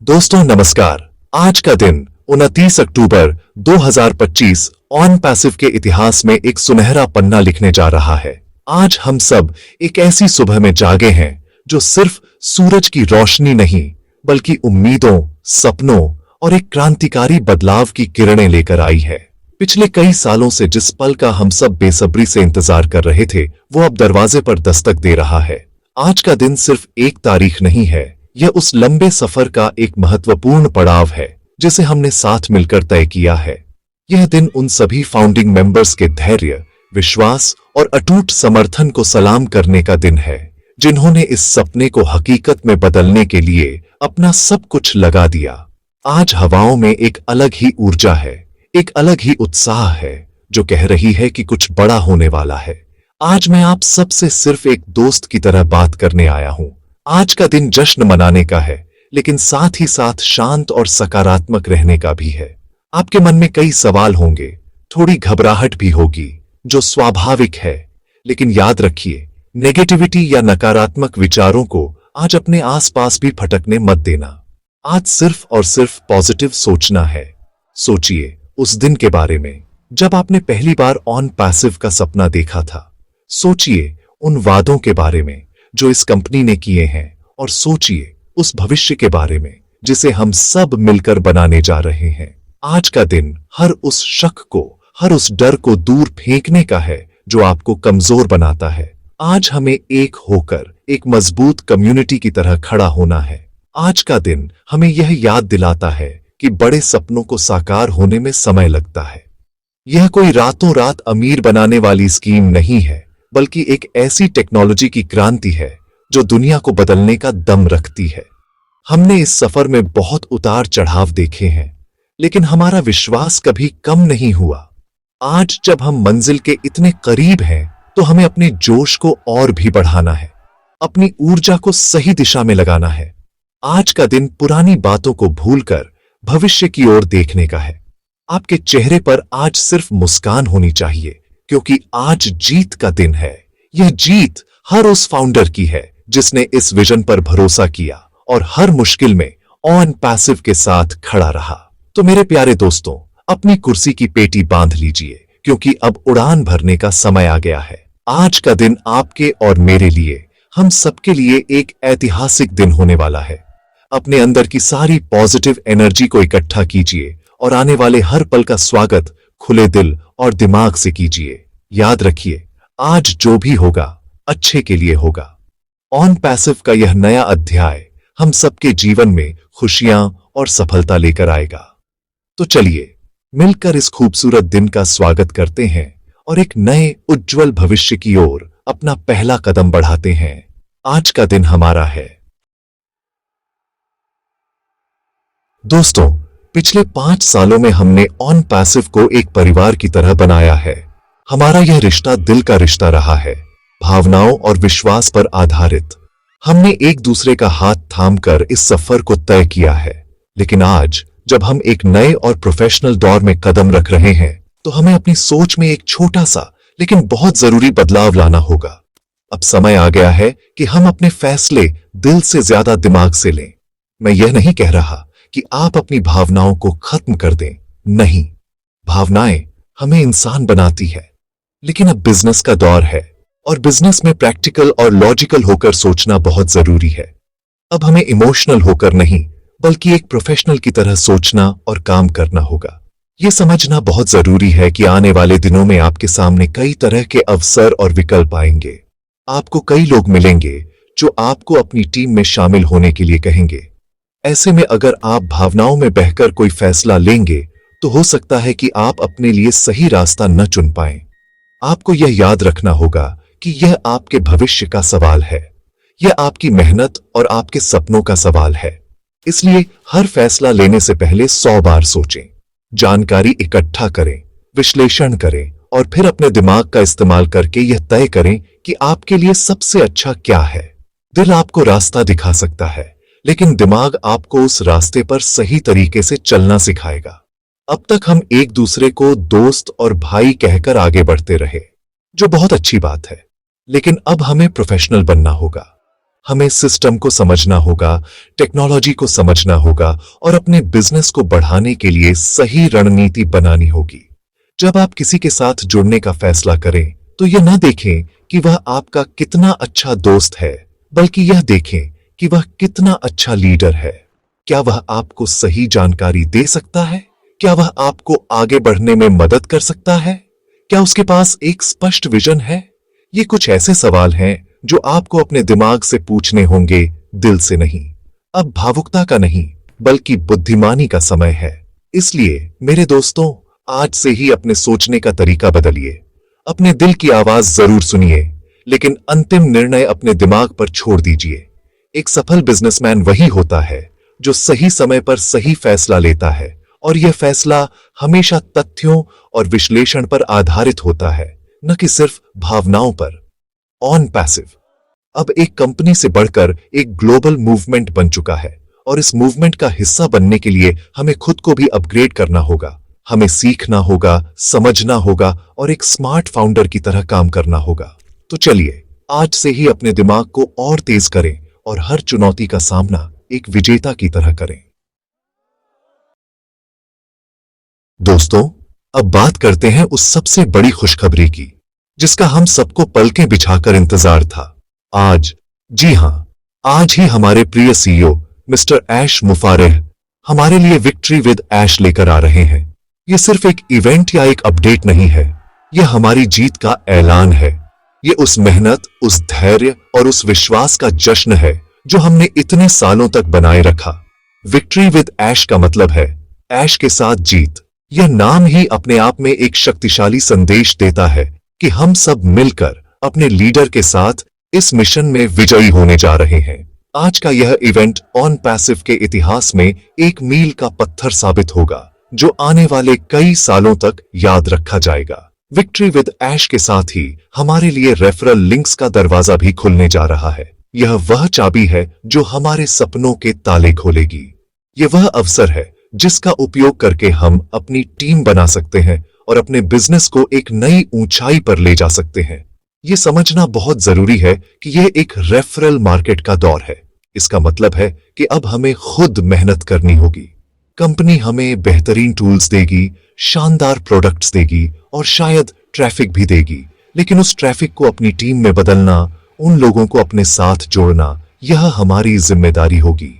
दोस्तों नमस्कार। आज का दिन 29 अक्टूबर 2025 ऑन पैसिव के इतिहास में एक सुनहरा पन्ना लिखने जा रहा है। आज हम सब एक ऐसी सुबह में जागे हैं जो सिर्फ सूरज की रोशनी नहीं बल्कि उम्मीदों, सपनों और एक क्रांतिकारी बदलाव की किरणें लेकर आई है। पिछले कई सालों से जिस पल का हम सब बेसब्री से इंतजार कर रहे थे वो अब दरवाजे पर दस्तक दे रहा है। आज का दिन सिर्फ एक तारीख नहीं है, यह उस लंबे सफर का एक महत्वपूर्ण पड़ाव है जिसे हमने साथ मिलकर तय किया है। यह दिन उन सभी फाउंडिंग मेंबर्स के धैर्य, विश्वास और अटूट समर्थन को सलाम करने का दिन है, जिन्होंने इस सपने को हकीकत में बदलने के लिए अपना सब कुछ लगा दिया। आज हवाओं में एक अलग ही ऊर्जा है, एक अलग ही उत्साह है जो कह रही है कि कुछ बड़ा होने वाला है। आज मैं आप सबसे सिर्फ एक दोस्त की तरह बात करने आया हूं। आज का दिन जश्न मनाने का है, लेकिन साथ ही साथ शांत और सकारात्मक रहने का भी है। आपके मन में कई सवाल होंगे, थोड़ी घबराहट भी होगी, जो स्वाभाविक है। लेकिन याद रखिए, नेगेटिविटी या नकारात्मक विचारों को आज अपने आसपास भी फटकने मत देना। आज सिर्फ और सिर्फ पॉजिटिव सोचना है। सोचिए उस दिन के बारे में जब आपने पहली बार ऑन पैसिव का सपना देखा था। सोचिए उन वादों के बारे में जो इस कंपनी ने किए हैं, और सोचिए उस भविष्य के बारे में जिसे हम सब मिलकर बनाने जा रहे हैं। आज का दिन हर उस शक को, हर उस डर को दूर फेंकने का है जो आपको कमजोर बनाता है। आज हमें एक होकर एक मजबूत कम्युनिटी की तरह खड़ा होना है। आज का दिन हमें यह याद दिलाता है कि बड़े सपनों को साकार होने में समय लगता है। यह कोई रातों रात अमीर बनाने वाली स्कीम नहीं है, बल्कि एक ऐसी टेक्नोलॉजी की क्रांति है जो दुनिया को बदलने का दम रखती है। हमने इस सफर में बहुत उतार चढ़ाव देखे हैं, लेकिन हमारा विश्वास कभी कम नहीं हुआ। आज जब हम मंजिल के इतने करीब हैं, तो हमें अपने जोश को और भी बढ़ाना है, अपनी ऊर्जा को सही दिशा में लगाना है। आज का दिन पुरानी बातों को भूलकर भविष्य की ओर देखने का है। आपके चेहरे पर आज सिर्फ मुस्कान होनी चाहिए, क्योंकि आज जीत का दिन है। यह जीत हर उस फाउंडर की है जिसने इस विजन पर भरोसा किया और हर मुश्किल में ऑन पैसिव के साथ खड़ा रहा। तो मेरे प्यारे दोस्तों, अपनी कुर्सी की पेटी बांध लीजिए, क्योंकि अब उड़ान भरने का समय आ गया है। आज का दिन आपके और मेरे लिए, हम सबके लिए एक ऐतिहासिक दिन होने वाला है। अपने अंदर की सारी पॉजिटिव एनर्जी को इकट्ठा कीजिए और आने वाले हर पल का स्वागत खुले दिल और दिमाग से कीजिए। याद रखिए, आज जो भी होगा अच्छे के लिए होगा। ऑन पैसिव का यह नया अध्याय हम सबके जीवन में खुशियां और सफलता लेकर आएगा। तो चलिए मिलकर इस खूबसूरत दिन का स्वागत करते हैं और एक नए उज्जवल भविष्य की ओर अपना पहला कदम बढ़ाते हैं। आज का दिन हमारा है। दोस्तों, पिछले 5 सालों में हमने ऑन पैसिव को एक परिवार की तरह बनाया है। हमारा यह रिश्ता दिल का रिश्ता रहा है, भावनाओं और विश्वास पर आधारित। हमने एक दूसरे का हाथ थामकर इस सफर को तय किया है। लेकिन आज जब हम एक नए और प्रोफेशनल दौर में कदम रख रहे हैं, तो हमें अपनी सोच में एक छोटा सा लेकिन बहुत जरूरी बदलाव लाना होगा। अब समय आ गया है कि हम अपने फैसले दिल से ज्यादा दिमाग से लें। मैं यह नहीं कह रहा कि आप अपनी भावनाओं को खत्म कर दें, नहीं। भावनाएं हमें इंसान बनाती है, लेकिन अब बिजनेस का दौर है और बिजनेस में प्रैक्टिकल और लॉजिकल होकर सोचना बहुत जरूरी है। अब हमें इमोशनल होकर नहीं, बल्कि एक प्रोफेशनल की तरह सोचना और काम करना होगा। यह समझना बहुत जरूरी है कि आने वाले दिनों में आपके सामने कई तरह के अवसर और विकल्प आएंगे। आपको कई लोग मिलेंगे जो आपको अपनी टीम में शामिल होने के लिए कहेंगे। ऐसे में अगर आप भावनाओं में बहकर कोई फैसला लेंगे, तो हो सकता है कि आप अपने लिए सही रास्ता न चुन पाएं। आपको यह याद रखना होगा कि यह आपके भविष्य का सवाल है, यह आपकी मेहनत और आपके सपनों का सवाल है। इसलिए हर फैसला लेने से पहले 100 बार सोचें, जानकारी इकट्ठा करें, विश्लेषण करें और फिर अपने दिमाग का इस्तेमाल करके यह तय करें कि आपके लिए सबसे अच्छा क्या है। दिल आपको रास्ता दिखा सकता है, लेकिन दिमाग आपको उस रास्ते पर सही तरीके से चलना सिखाएगा। अब तक हम एक दूसरे को दोस्त और भाई कहकर आगे बढ़ते रहे, जो बहुत अच्छी बात है। लेकिन अब हमें प्रोफेशनल बनना होगा। हमें सिस्टम को समझना होगा, टेक्नोलॉजी को समझना होगा और अपने बिजनेस को बढ़ाने के लिए सही रणनीति बनानी होगी। जब आप किसी के साथ जुड़ने का फैसला करें तो यह न देखें कि वह आपका कितना अच्छा दोस्त है, बल्कि यह देखें कि वह कितना अच्छा लीडर है। क्या वह आपको सही जानकारी दे सकता है? क्या वह आपको आगे बढ़ने में मदद कर सकता है? क्या उसके पास एक स्पष्ट विजन है? ये कुछ ऐसे सवाल हैं जो आपको अपने दिमाग से पूछने होंगे, दिल से नहीं। अब भावुकता का नहीं, बल्कि बुद्धिमानी का समय है। इसलिए मेरे दोस्तों, आज से ही अपने सोचने का तरीका बदलिए। अपने दिल की आवाज जरूर सुनिए, लेकिन अंतिम निर्णय अपने दिमाग पर छोड़ दीजिए। एक सफल बिजनेसमैन वही होता है जो सही समय पर सही फैसला लेता है, और यह फैसला हमेशा तथ्यों और विश्लेषण पर आधारित होता है, न कि सिर्फ भावनाओं पर। ऑन पैसिव अब एक कंपनी से बढ़कर एक ग्लोबल मूवमेंट बन चुका है, और इस मूवमेंट का हिस्सा बनने के लिए हमें खुद को भी अपग्रेड करना होगा। हमें सीखना होगा, समझना होगा और एक स्मार्ट फाउंडर की तरह काम करना होगा। तो चलिए आज से ही अपने दिमाग को और तेज करें और हर चुनौती का सामना एक विजेता की तरह करें। दोस्तों, अब बात करते हैं उस सबसे बड़ी खुशखबरी की, जिसका हम सबको पलकें बिछाकर इंतजार था। आज, जी हां, आज ही हमारे प्रिय सीईओ मिस्टर ऐश मुफारिह हमारे लिए विक्ट्री विद ऐश लेकर आ रहे हैं। यह सिर्फ एक इवेंट या एक अपडेट नहीं है, यह हमारी जीत का ऐलान है। यह उस मेहनत, उस धैर्य और उस विश्वास का जश्न है जो हमने इतने सालों तक बनाए रखा। विक्ट्री विद ऐश का मतलब है ऐश के साथ जीत। यह नाम ही अपने आप में एक शक्तिशाली संदेश देता है कि हम सब मिलकर अपने लीडर के साथ इस मिशन में विजयी होने जा रहे हैं। आज का यह इवेंट ऑन पैसिव के इतिहास में एक मील का पत्थर साबित होगा, जो आने वाले कई सालों तक याद रखा जाएगा। विक्ट्री विद ऐश के साथ ही हमारे लिए रेफरल लिंक्स का दरवाजा भी खुलने जा रहा है। यह वह चाबी है जो हमारे सपनों के ताले खोलेगी। यह वह अवसर है जिसका उपयोग करके हम अपनी टीम बना सकते हैं और अपने बिजनेस को एक नई ऊंचाई पर ले जा सकते हैं। यह समझना बहुत जरूरी है कि यह एक रेफरल मार्केट का दौर है। इसका मतलब है कि अब हमें खुद मेहनत करनी होगी। कंपनी हमें बेहतरीन टूल्स देगी, शानदार प्रोडक्ट्स देगी और शायद ट्रैफिक भी देगी, लेकिन उस ट्रैफिक को अपनी टीम में बदलना, उन लोगों को अपने साथ जोड़ना, यह हमारी जिम्मेदारी होगी।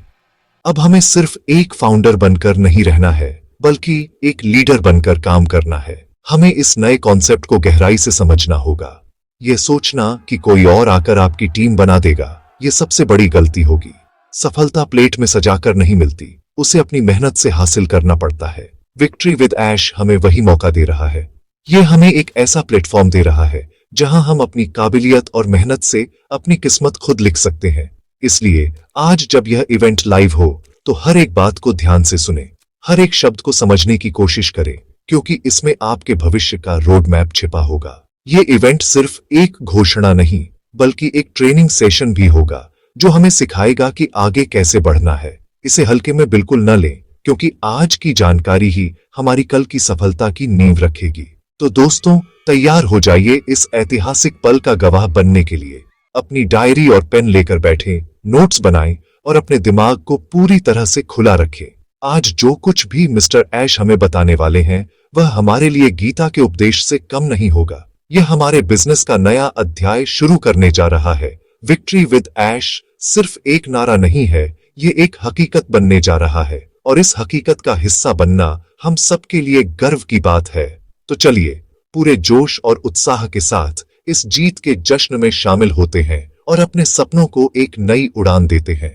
अब हमें सिर्फ एक फाउंडर बनकर नहीं रहना है, बल्कि एक लीडर बनकर काम करना है। हमें इस नए कॉन्सेप्ट को गहराई से समझना होगा। यह सोचना कि कोई और आकर आपकी टीम बना देगा, यह सबसे बड़ी गलती होगी। सफलता प्लेट में सजाकर नहीं मिलती, उसे अपनी मेहनत से हासिल करना पड़ता है। विक्ट्री विद ऐश हमें वही मौका दे रहा है। यह हमें एक ऐसा प्लेटफॉर्म दे रहा है जहां हम अपनी काबिलियत और मेहनत से अपनी किस्मत खुद लिख सकते हैं। इसलिए आज जब यह इवेंट लाइव हो तो हर एक बात को ध्यान से सुने, हर एक शब्द को समझने की कोशिश करें, क्योंकि इसमें आपके भविष्य का रोड मैप छिपा होगा। ये इवेंट सिर्फ एक घोषणा नहीं, बल्कि एक ट्रेनिंग सेशन भी होगा जो हमें सिखाएगा कि आगे कैसे बढ़ना है। इसे हल्के में बिल्कुल न लें, क्योंकि आज की जानकारी ही हमारी कल की सफलता की नींव रखेगी। तो दोस्तों, तैयार हो जाइए इस ऐतिहासिक पल का गवाह बनने के लिए। अपनी डायरी और पेन लेकर बैठें, नोट्स बनाएं और अपने दिमाग को पूरी तरह से खुला रखें। आज जो कुछ भी मिस्टर ऐश हमें बताने वाले हैं, वह हमारे लिए गीता के उपदेश से कम नहीं होगा। यह हमारे बिजनेस का नया अध्याय शुरू करने जा रहा है। विक्ट्री विद ऐश सिर्फ एक नारा नहीं है, ये एक हकीकत बनने जा रहा है, और इस हकीकत का हिस्सा बनना हम सबके लिए गर्व की बात है। तो चलिए पूरे जोश और उत्साह के साथ इस जीत के जश्न में शामिल होते हैं और अपने सपनों को एक नई उड़ान देते हैं।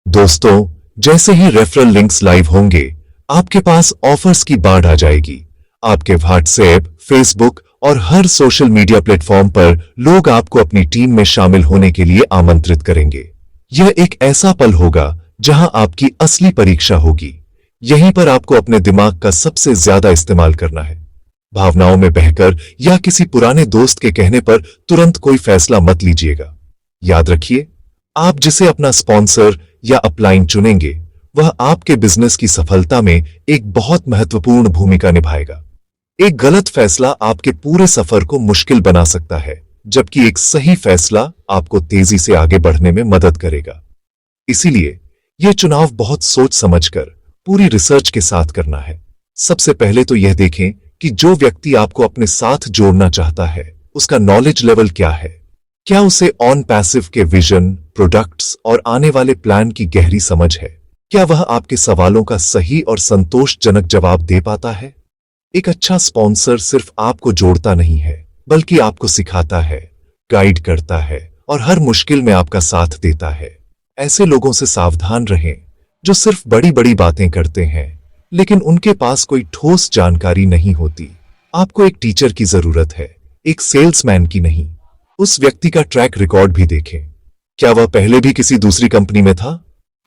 दोस्तों, जैसे ही रेफरल लिंक्स लाइव होंगे, आपके पास ऑफर्स की बाढ़ आ जाएगी। आपके व्हाट्सएप, फेसबुक और हर सोशल मीडिया प्लेटफॉर्म पर लोग आपको अपनी टीम में शामिल होने के लिए आमंत्रित करेंगे। यह एक ऐसा पल होगा जहां आपकी असली परीक्षा होगी। यहीं पर आपको अपने दिमाग का सबसे ज्यादा इस्तेमाल करना है। भावनाओं में बहकर या किसी पुराने दोस्त के कहने पर तुरंत कोई फैसला मत लीजिएगा। याद रखिए, आप जिसे अपना स्पॉन्सर या अपलाइन चुनेंगे, वह आपके बिजनेस की सफलता में एक बहुत महत्वपूर्ण भूमिका निभाएगा। एक गलत फैसला आपके पूरे सफर को मुश्किल बना सकता है, जबकि एक सही फैसला आपको तेजी से आगे बढ़ने में मदद करेगा। इसीलिए यह चुनाव बहुत सोच समझकर पूरी रिसर्च के साथ करना है। सबसे पहले तो यह देखें कि जो व्यक्ति आपको अपने साथ जोड़ना चाहता है उसका नॉलेज लेवल क्या है। क्या उसे ऑन पैसिव के विजन, प्रोडक्ट्स और आने वाले प्लान की गहरी समझ है? क्या वह आपके सवालों का सही और संतोषजनक जवाब दे पाता है? एक अच्छा स्पॉन्सर सिर्फ आपको जोड़ता नहीं है, बल्कि आपको सिखाता है, गाइड करता है और हर मुश्किल में आपका साथ देता है। ऐसे लोगों से सावधान रहें जो सिर्फ बड़ी बड़ी बातें करते हैं लेकिन उनके पास कोई ठोस जानकारी नहीं होती। आपको एक टीचर की जरूरत है, एक सेल्समैन की नहीं। उस व्यक्ति का ट्रैक रिकॉर्ड भी देखें। क्या वह पहले भी किसी दूसरी कंपनी में था?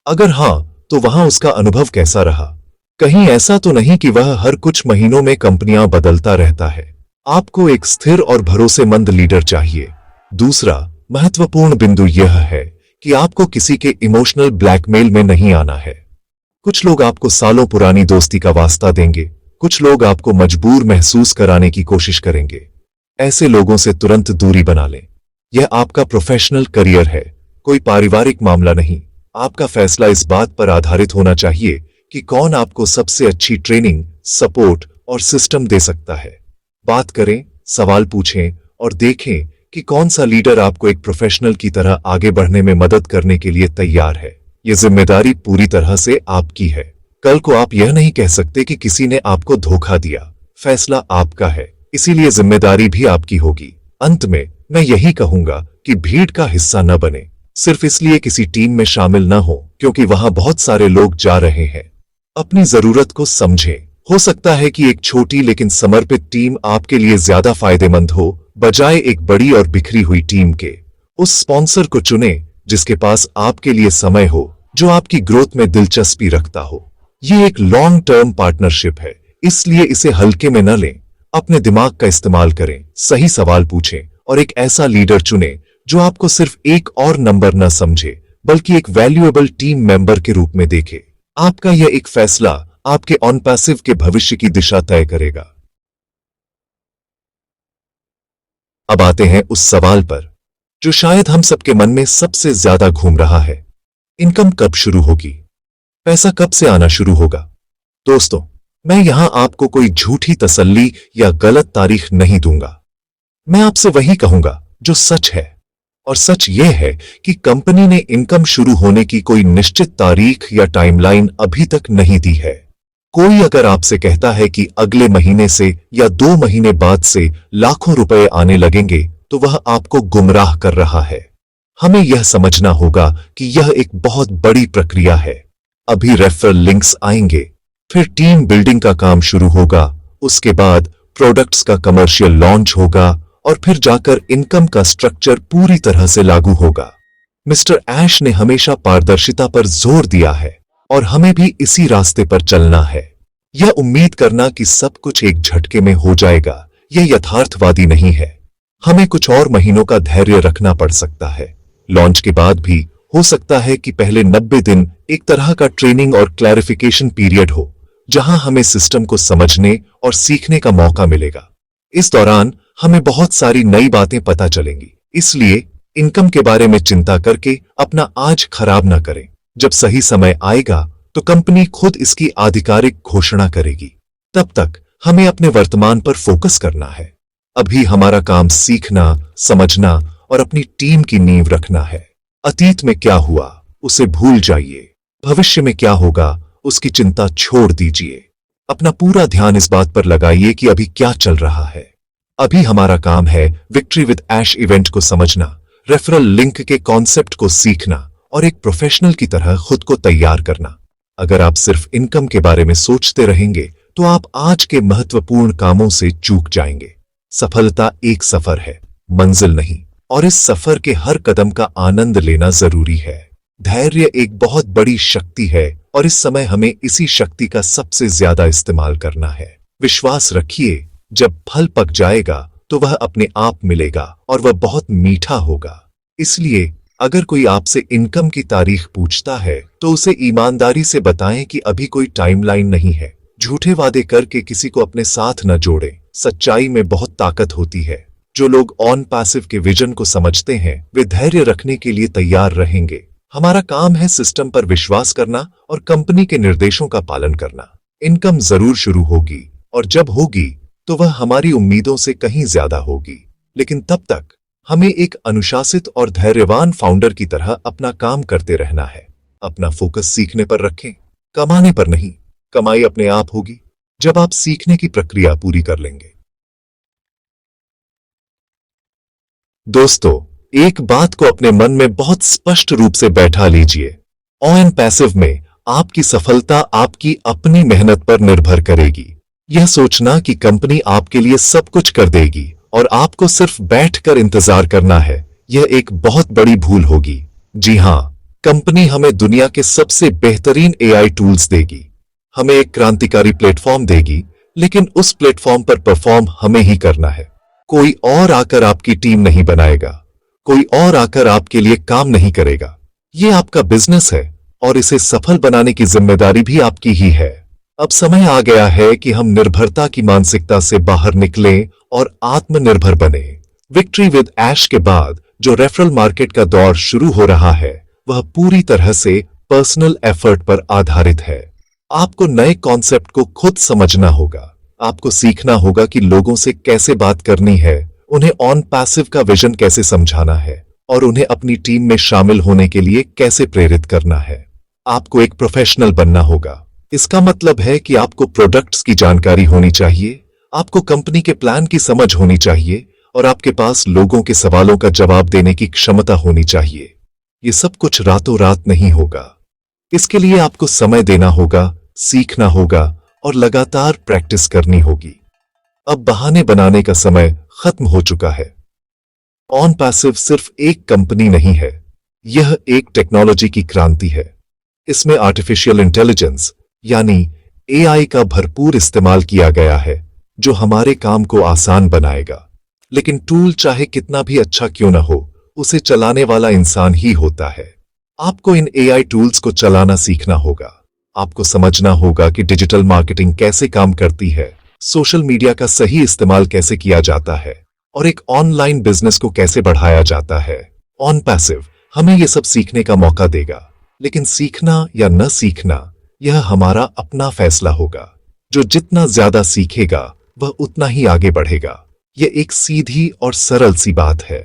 अगर हां, तो वहां उसका अनुभव कैसा रहा? कहीं ऐसा तो नहीं कि वह हर कुछ महीनों में कंपनियां बदलता रहता है। आपको एक स्थिर और भरोसेमंद लीडर चाहिए। दूसरा महत्वपूर्ण बिंदु यह है कि आपको किसी के इमोशनल ब्लैकमेल में नहीं आना है। कुछ लोग आपको सालों पुरानी दोस्ती का वास्ता देंगे, कुछ लोग आपको मजबूर महसूस कराने की कोशिश करेंगे। ऐसे लोगों से तुरंत दूरी बना लें। यह आपका प्रोफेशनल करियर है, कोई पारिवारिक मामला नहीं। आपका फैसला इस बात पर आधारित होना चाहिए कि कौन आपको सबसे अच्छी ट्रेनिंग, सपोर्ट और सिस्टम दे सकता है। बात करें, सवाल पूछें और देखें कि कौन सा लीडर आपको एक प्रोफेशनल की तरह आगे बढ़ने में मदद करने के लिए तैयार है। यह जिम्मेदारी पूरी तरह से आपकी है। कल को आप यह नहीं कह सकते कि किसी ने आपको धोखा दिया। फैसला आपका है, इसीलिए जिम्मेदारी भी आपकी होगी। अंत में मैं यही कहूंगा कि भीड़ का हिस्सा न बने, सिर्फ इसलिए किसी टीम में शामिल न हो क्योंकि वहां बहुत सारे लोग जा रहे हैं। अपनी जरूरत को समझें। हो सकता है कि एक छोटी लेकिन समर्पित टीम आपके लिए ज्यादा फायदेमंद हो, बजाय एक बड़ी और बिखरी हुई टीम के। उस स्पॉन्सर को चुनें जिसके पास आपके लिए समय हो, जो आपकी ग्रोथ में दिलचस्पी रखता हो। यह एक लॉन्ग टर्म पार्टनरशिप है, इसलिए इसे हल्के में न लें। अपने दिमाग का इस्तेमाल करें, सही सवाल पूछें और एक ऐसा लीडर चुनें जो आपको सिर्फ एक और नंबर न समझे बल्कि एक वैल्यूएबल टीम मेंबर के रूप में देखे। आपका यह एक फैसला आपके ऑन पैसिव के भविष्य की दिशा तय करेगा। अब आते हैं उस सवाल पर जो शायद हम सबके मन में सबसे ज्यादा घूम रहा है। इनकम कब शुरू होगी? पैसा कब से आना शुरू होगा? दोस्तों, मैं यहां आपको कोई झूठी तसल्ली या गलत तारीख नहीं दूंगा। मैं आपसे वही कहूंगा जो सच है, और सच यह है कि कंपनी ने इनकम शुरू होने की कोई निश्चित तारीख या टाइमलाइन अभी तक नहीं दी है। कोई अगर आपसे कहता है कि अगले महीने से या 2 महीने बाद से लाखों रुपए आने लगेंगे, तो वह आपको गुमराह कर रहा है। हमें यह समझना होगा कि यह एक बहुत बड़ी प्रक्रिया है। अभी रेफरल लिंक्स आएंगे, फिर टीम बिल्डिंग का काम शुरू होगा, उसके बाद प्रोडक्ट्स का कमर्शियल लॉन्च होगा और फिर जाकर इनकम का स्ट्रक्चर पूरी तरह से लागू होगा। मिस्टर ऐश ने हमेशा पारदर्शिता पर जोर दिया है और हमें भी इसी रास्ते पर चलना है। यह उम्मीद करना कि सब कुछ एक झटके में हो जाएगा, यह यथार्थवादी नहीं है। हमें कुछ और महीनों का धैर्य रखना पड़ सकता है। लॉन्च के बाद भी हो सकता है कि पहले 90 दिन एक तरह का ट्रेनिंग और क्लैरिफिकेशन पीरियड हो, जहां हमें सिस्टम को समझने और सीखने का मौका मिलेगा। इस दौरान हमें बहुत सारी नई बातें पता चलेंगी, इसलिए इनकम के बारे में चिंता करके अपना आज खराब ना करें। जब सही समय आएगा तो कंपनी खुद इसकी आधिकारिक घोषणा करेगी। तब तक हमें अपने वर्तमान पर फोकस करना है। अभी हमारा काम सीखना, समझना और अपनी टीम की नींव रखना है। अतीत में क्या हुआ उसे भूल जाइए, भविष्य में क्या होगा उसकी चिंता छोड़ दीजिए। अपना पूरा ध्यान इस बात पर लगाइए कि अभी क्या चल रहा है। अभी हमारा काम है विक्ट्री विद ऐश इवेंट को समझना, रेफरल लिंक के कॉन्सेप्ट को सीखना और एक प्रोफेशनल की तरह खुद को तैयार करना। अगर आप सिर्फ इनकम के बारे में सोचते रहेंगे तो आप आज के महत्वपूर्ण कामों से चूक जाएंगे। सफलता एक सफर है, मंजिल नहीं, और इस सफर के हर कदम का आनंद लेना जरूरी है। धैर्य एक बहुत बड़ी शक्ति है और इस समय हमें इसी शक्ति का सबसे ज्यादा इस्तेमाल करना है। विश्वास रखिए, जब फल पक जाएगा तो वह अपने आप मिलेगा और वह बहुत मीठा होगा। इसलिए अगर कोई आपसे इनकम की तारीख पूछता है तो उसे ईमानदारी से बताएं कि अभी कोई टाइमलाइन नहीं है। झूठे वादे करके किसी को अपने साथ न जोड़ें। सच्चाई में बहुत ताकत होती है। जो लोग ऑन पैसिव के विजन को समझते हैं वे धैर्य रखने के लिए तैयार रहेंगे। हमारा काम है सिस्टम पर विश्वास करना और कंपनी के निर्देशों का पालन करना। इनकम जरूर शुरू होगी और जब होगी तो वह हमारी उम्मीदों से कहीं ज्यादा होगी, लेकिन तब तक हमें एक अनुशासित और धैर्यवान फाउंडर की तरह अपना काम करते रहना है। अपना फोकस सीखने पर रखें, कमाने पर नहीं। कमाई अपने आप होगी जब आप सीखने की प्रक्रिया पूरी कर लेंगे। दोस्तों, एक बात को अपने मन में बहुत स्पष्ट रूप से बैठा लीजिए। ऑन पैसिव में आपकी सफलता आपकी अपनी मेहनत पर निर्भर करेगी। यह सोचना कि कंपनी आपके लिए सब कुछ कर देगी और आपको सिर्फ बैठकर इंतजार करना है, यह एक बहुत बड़ी भूल होगी। जी हां, कंपनी हमें दुनिया के सबसे बेहतरीन एआई टूल्स देगी, हमें एक क्रांतिकारी प्लेटफॉर्म देगी, लेकिन उस प्लेटफॉर्म पर परफॉर्म हमें ही करना है। कोई और आकर आपकी टीम नहीं बनाएगा, कोई और आकर आपके लिए काम नहीं करेगा। यह आपका बिजनेस है और इसे सफल बनाने की जिम्मेदारी भी आपकी ही है। अब समय आ गया है कि हम निर्भरता की मानसिकता से बाहर निकलें और आत्मनिर्भर बने। विक्ट्री विद ऐश के बाद जो रेफरल मार्केट का दौर शुरू हो रहा है वह पूरी तरह से पर्सनल एफर्ट पर आधारित है। आपको नए कॉन्सेप्ट को खुद समझना होगा। आपको सीखना होगा कि लोगों से कैसे बात करनी है, उन्हें ऑन पैसिव का विजन कैसे समझाना है और उन्हें अपनी टीम में शामिल होने के लिए कैसे प्रेरित करना है। आपको एक प्रोफेशनल बनना होगा। इसका मतलब है कि आपको प्रोडक्ट्स की जानकारी होनी चाहिए, आपको कंपनी के प्लान की समझ होनी चाहिए और आपके पास लोगों के सवालों का जवाब देने की क्षमता होनी चाहिए। ये सब कुछ रातों रात नहीं होगा। इसके लिए आपको समय देना होगा, सीखना होगा और लगातार प्रैक्टिस करनी होगी। अब बहाने बनाने का समय खत्म हो चुका है। ऑन पैसिव सिर्फ एक कंपनी नहीं है, यह एक टेक्नोलॉजी की क्रांति है। इसमें आर्टिफिशियल इंटेलिजेंस यानी एआई का भरपूर इस्तेमाल किया गया है जो हमारे काम को आसान बनाएगा। लेकिन टूल चाहे कितना भी अच्छा क्यों न हो, उसे चलाने वाला इंसान ही होता है। आपको इन एआई टूल्स को चलाना सीखना होगा। आपको समझना होगा कि डिजिटल मार्केटिंग कैसे काम करती है, सोशल मीडिया का सही इस्तेमाल कैसे किया जाता है और एक ऑनलाइन बिजनेस को कैसे बढ़ाया जाता है। ऑन पैसिव हमें यह सब सीखने का मौका देगा, लेकिन सीखना या न सीखना यह हमारा अपना फैसला होगा। जो जितना ज्यादा सीखेगा वह उतना ही आगे बढ़ेगा। यह एक सीधी और सरल सी बात है।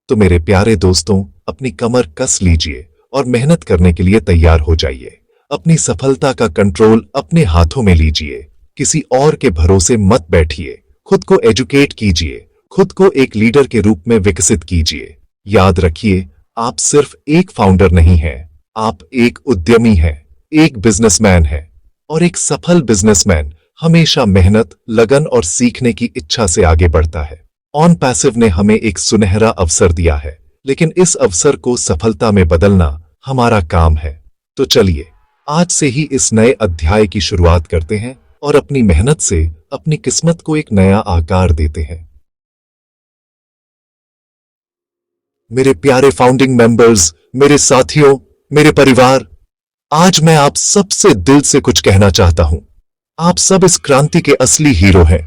तो मेरे प्यारे दोस्तों, अपनी कमर कस लीजिए और मेहनत करने के लिए तैयार हो जाइए। अपनी सफलता का कंट्रोल अपने हाथों में लीजिए। किसी और के भरोसे मत बैठिए। खुद को एजुकेट कीजिए, खुद को एक लीडर के रूप में विकसित कीजिए। याद रखिए, आप सिर्फ एक फाउंडर नहीं हैं, आप एक उद्यमी हैं, एक बिजनेसमैन है और एक सफल बिजनेसमैन हमेशा मेहनत, लगन और सीखने की इच्छा से आगे बढ़ता है। ऑन पैसिव ने हमें एक सुनहरा अवसर दिया है, लेकिन इस अवसर को सफलता में बदलना हमारा काम है। तो चलिए आज से ही इस नए अध्याय की शुरुआत करते हैं और अपनी मेहनत से अपनी किस्मत को एक नया आकार देते हैं। मेरे प्यारे फाउंडिंग मेंबर्स, मेरे साथियों, मेरे परिवार, आज मैं आप सबसे दिल से कुछ कहना चाहता हूं। आप सब इस क्रांति के असली हीरो हैं।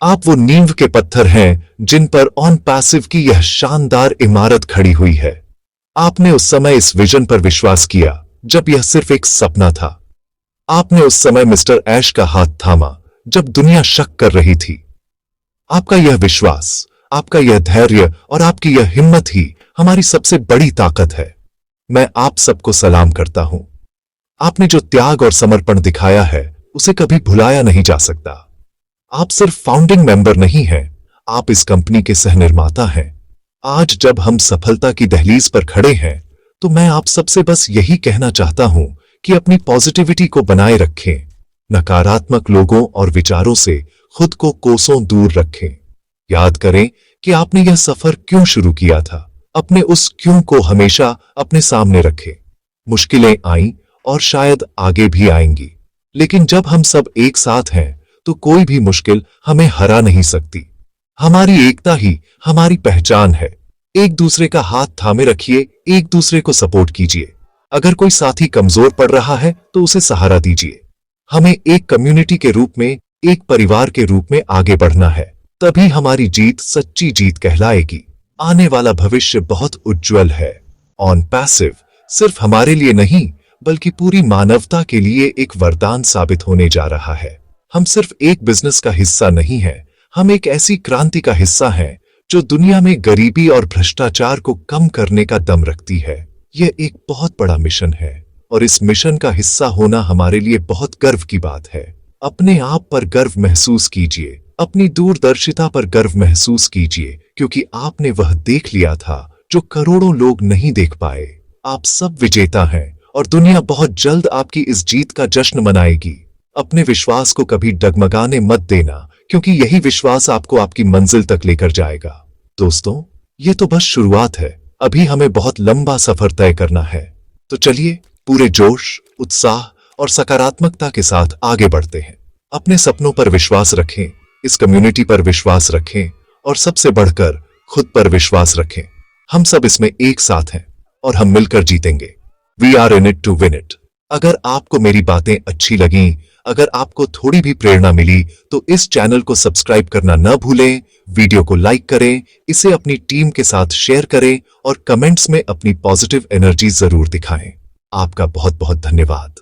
आप वो नींव के पत्थर हैं जिन पर ऑन पैसिव की यह शानदार इमारत खड़ी हुई है। आपने उस समय इस विजन पर विश्वास किया जब यह सिर्फ एक सपना था। आपने उस समय मिस्टर ऐश का हाथ थामा जब दुनिया शक कर रही थी। आपका यह विश्वास, आपका यह धैर्य और आपकी यह हिम्मत ही हमारी सबसे बड़ी ताकत है। मैं आप सबको सलाम करता हूं। आपने जो त्याग और समर्पण दिखाया है उसे कभी भुलाया नहीं जा सकता। आप सिर्फ फाउंडिंग मेंबर नहीं हैं, आप इस कंपनी के सहनिर्माता हैं। आज जब हम सफलता की दहलीज पर खड़े हैं तो मैं आप सबसे बस यही कहना चाहता हूं कि अपनी पॉजिटिविटी को बनाए रखें, नकारात्मक लोगों और विचारों से खुद को कोसों दूर रखें। याद करें कि आपने यह सफर क्यों शुरू किया था। अपने उस क्यों को हमेशा अपने सामने रखें। मुश्किलें आईं और शायद आगे भी आएंगी, लेकिन जब हम सब एक साथ हैं तो कोई भी मुश्किल हमें हरा नहीं सकती। हमारी एकता ही हमारी पहचान है। एक दूसरे का हाथ थामे रखिए, एक दूसरे को सपोर्ट कीजिए। अगर कोई साथी कमजोर पड़ रहा है तो उसे सहारा दीजिए। हमें एक कम्युनिटी के रूप में, एक परिवार के रूप में आगे बढ़ना है। तभी हमारी जीत सच्ची जीत कहलाएगी। आने वाला भविष्य बहुत उज्जवल है। ऑन पैसिव सिर्फ हमारे लिए नहीं बल्कि पूरी मानवता के लिए एक वरदान साबित होने जा रहा है। हम सिर्फ एक बिजनेस का हिस्सा नहीं है, हम एक ऐसी क्रांति का हिस्सा हैं जो दुनिया में गरीबी और भ्रष्टाचार को कम करने का दम रखती है। यह एक बहुत बड़ा मिशन है और इस मिशन का हिस्सा होना हमारे लिए बहुत गर्व की बात है। अपने आप पर गर्व महसूस कीजिए, अपनी दूरदर्शिता पर गर्व महसूस कीजिए, क्योंकि आपने वह देख लिया था जो करोड़ों लोग नहीं देख पाए। आप सब विजेता हैं और दुनिया बहुत जल्द आपकी इस जीत का जश्न मनाएगी। अपने विश्वास को कभी डगमगाने मत देना, क्योंकि यही विश्वास आपको आपकी मंजिल तक लेकर जाएगा। दोस्तों, ये तो बस शुरुआत है, अभी हमें बहुत लंबा सफर तय करना है। तो चलिए पूरे जोश, उत्साह और सकारात्मकता के साथ आगे बढ़ते हैं। अपने सपनों पर विश्वास रखें, इस कम्युनिटी पर विश्वास रखें और सबसे बढ़कर खुद पर विश्वास रखें। हम सब इसमें एक साथ हैं और हम मिलकर जीतेंगे। We are in it to win it. अगर आपको मेरी बातें अच्छी लगीं, अगर आपको थोड़ी भी प्रेरणा मिली तो इस चैनल को सब्सक्राइब करना न भूलें, वीडियो को लाइक करें, इसे अपनी टीम के साथ शेयर करें और कमेंट्स में अपनी पॉजिटिव एनर्जी जरूर दिखाएं। आपका बहुत बहुत धन्यवाद।